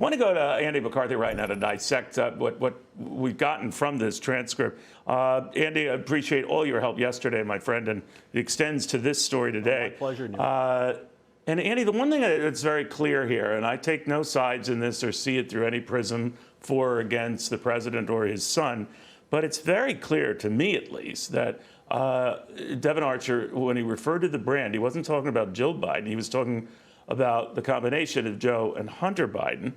want to go to Andy McCarthy right now to dissect what we've gotten from this transcript. Andy, I appreciate all your help yesterday, my friend, and it extends to this story today. My pleasure, Neil. And Andy, the one thing that's very clear here, and I take no sides in this or see it through any prism for or against the president or his son, but it's very clear to me, at least, that Devon Archer, when he referred to the brand, he wasn't talking about Jill Biden. He was talking about the combination of Joe and Hunter Biden.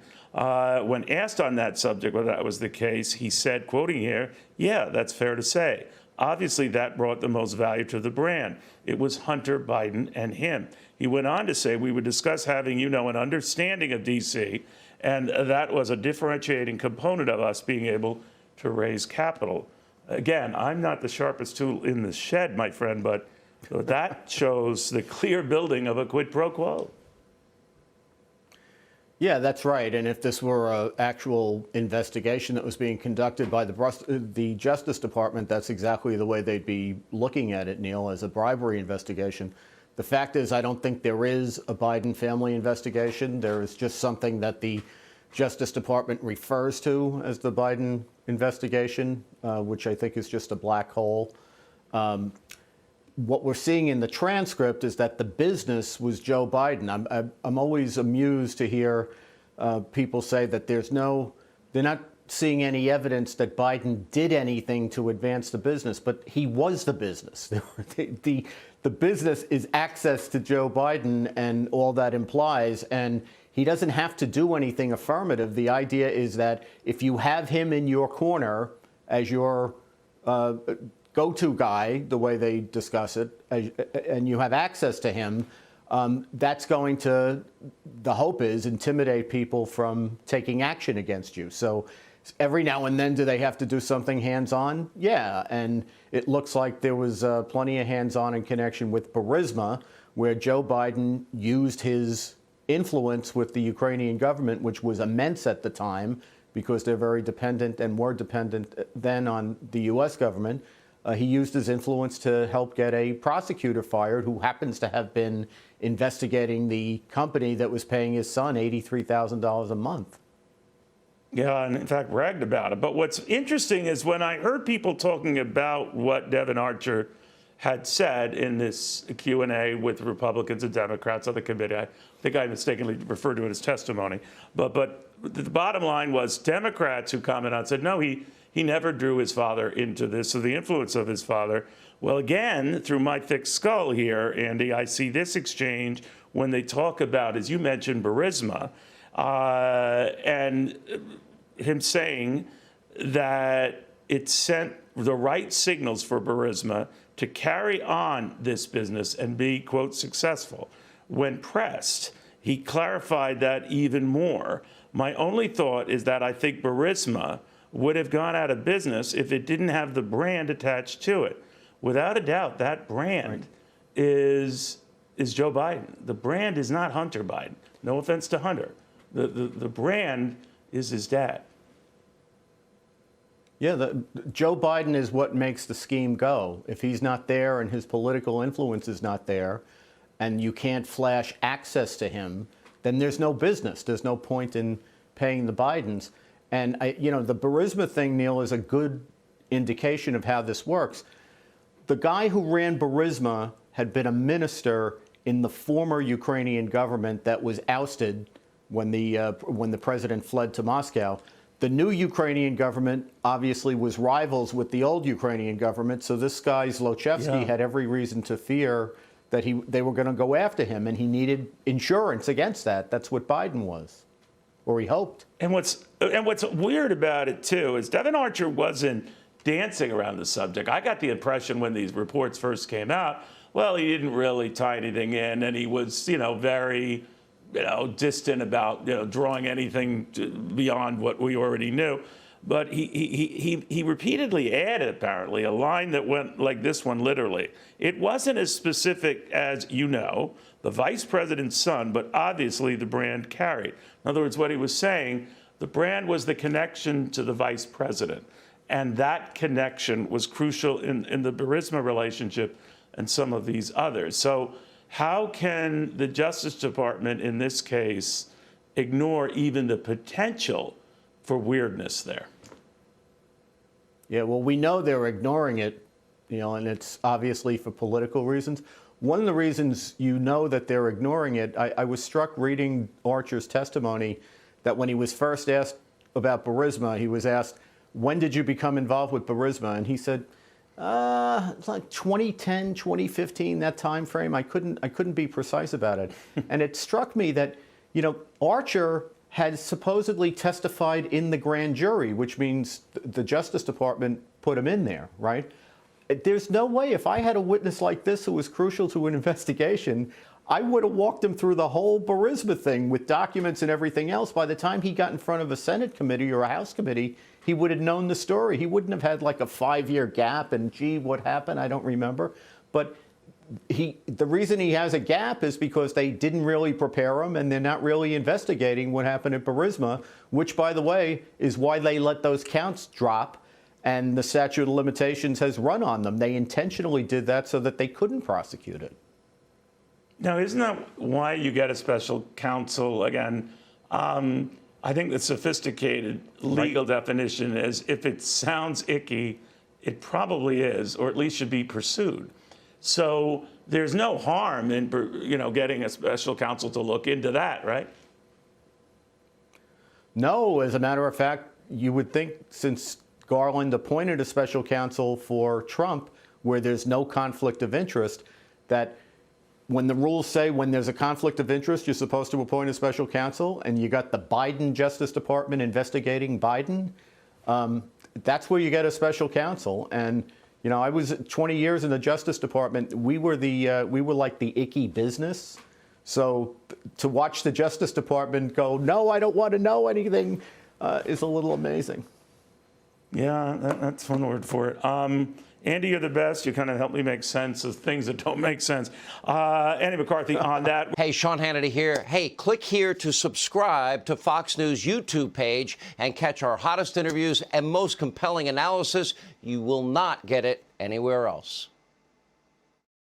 When asked on that subject whether that was the case, he said, quoting here, "Yeah, that's fair to say. Obviously, that brought the most value to the brand. It was Hunter Biden and him." He went on to say, "We would discuss having, an understanding of D.C., and that was a differentiating component of us being able to raise capital." Again, I'm not the sharpest tool in the shed, my friend, but that shows the clear building of a quid pro quo. Yeah, that's right. And if this were an actual investigation that was being conducted by the Justice Department, that's exactly the way they'd be looking at it, Neil, as a bribery investigation. The fact is, I don't think there is a Biden family investigation. There is just something that the Justice Department refers to as the Biden investigation, which I think is just a black hole. What we're seeing in the transcript is that the business was Joe Biden. I'm always amused to hear people say that they're not seeing any evidence that Biden did anything to advance the business, but he was the business. The business is access to Joe Biden and all that implies, and he doesn't have to do anything affirmative. The idea is that if you have him in your corner as your go-to guy, the way they discuss it, and you have access to him, that's going to, the hope is, intimidate people from taking action against you. So every now and then, do they have to do something hands-on? Yeah, and it looks like there was plenty of hands-on in connection with Burisma, where Joe Biden used his influence with the Ukrainian government, which was immense at the time, because they're very dependent and were dependent then on the U.S. government. He used his influence to help get a prosecutor fired who happens to have been investigating the company that was paying his son $83,000 a month. Yeah, and in fact bragged about it. But what's interesting is when I heard people talking about what Devin Archer had said in this Q&A with Republicans and Democrats on the committee, I think I mistakenly referred to it as testimony. But the bottom line was Democrats who commented on said, no, he never drew his father into this, so the influence of his father. Well, again, through my thick skull here, Andy, I see this exchange when they talk about, as you mentioned, Burisma, and him saying that it sent the right signals for Burisma to carry on this business and be, quote, successful. When pressed, he clarified that even more. My only thought is that I think Burisma would have gone out of business if it didn't have the brand attached to it. Without a doubt, that brand is Joe Biden. The brand is not Hunter Biden. No offense to Hunter. The brand is his dad. Yeah, Joe Biden is what makes the scheme go. If he's not there and his political influence is not there, and you can't flash access to him, then there's no business. There's no point in paying the Bidens. And the Burisma thing, Neil, is a good indication of how this works. The guy who ran Burisma had been a minister in the former Ukrainian government that was ousted when the president fled to Moscow. The new Ukrainian government obviously was rivals with the old Ukrainian government, so this guy Zlochevsky had every reason to fear that they were going to go after him, and he needed insurance against that. That's what Biden was, or he hoped. And what's weird about it too is Devon Archer wasn't dancing around the subject. I got the impression when these reports first came out, well, he didn't really tie anything in, and he was, very, distant about, drawing anything beyond what we already knew. But he repeatedly added, apparently, a line that went like this one, literally. It wasn't as specific as, the vice president's son, but obviously the brand carried. In other words, what he was saying, the brand was the connection to the vice president. And that connection was crucial in the Burisma relationship and some of these others. So how can the Justice Department in this case ignore even the potential for weirdness there. Yeah, well, we know they're ignoring it, and it's obviously for political reasons. One of the reasons you know that they're ignoring it, I was struck reading Archer's testimony that when he was first asked about Burisma, he was asked, when did you become involved with Burisma? And he said, it's like 2010, 2015, that time frame. I couldn't be precise about it. And it struck me that, Archer had supposedly testified in the grand jury, which means the Justice Department put him in there, right? There's no way, if I had a witness like this who was crucial to an investigation, I would have walked him through the whole Burisma thing with documents and everything else. By the time he got in front of a Senate committee or a House committee, he would have known the story. He wouldn't have had like a 5-year gap and, gee, what happened? I don't remember. But the reason he has a gap is because they didn't really prepare him and they're not really investigating what happened at Burisma, which, by the way, is why they let those counts drop and the statute of limitations has run on them. They intentionally did that so that they couldn't prosecute it. Now, isn't that why you get a special counsel? Again, I think the sophisticated legal definition is if it sounds icky, it probably is, or at least should be pursued. So there's no harm in, getting a special counsel to look into that, right? No, as a matter of fact, you would think since Garland appointed a special counsel for Trump, where there's no conflict of interest, that when the rules say when there's a conflict of interest, you're supposed to appoint a special counsel, and you got the Biden Justice Department investigating Biden, that's where you get a special counsel. And I was 20 years in the Justice Department. We were like the icky business. So to watch the Justice Department go, no, I don't want to know anything, is a little amazing. Yeah, that's one word for it. Andy, you're the best. You kind of help me make sense of things that don't make sense. Andy McCarthy on that. Hey, Sean Hannity here. Hey, click here to subscribe to Fox News YouTube page and catch our hottest interviews and most compelling analysis. You will not get it anywhere else.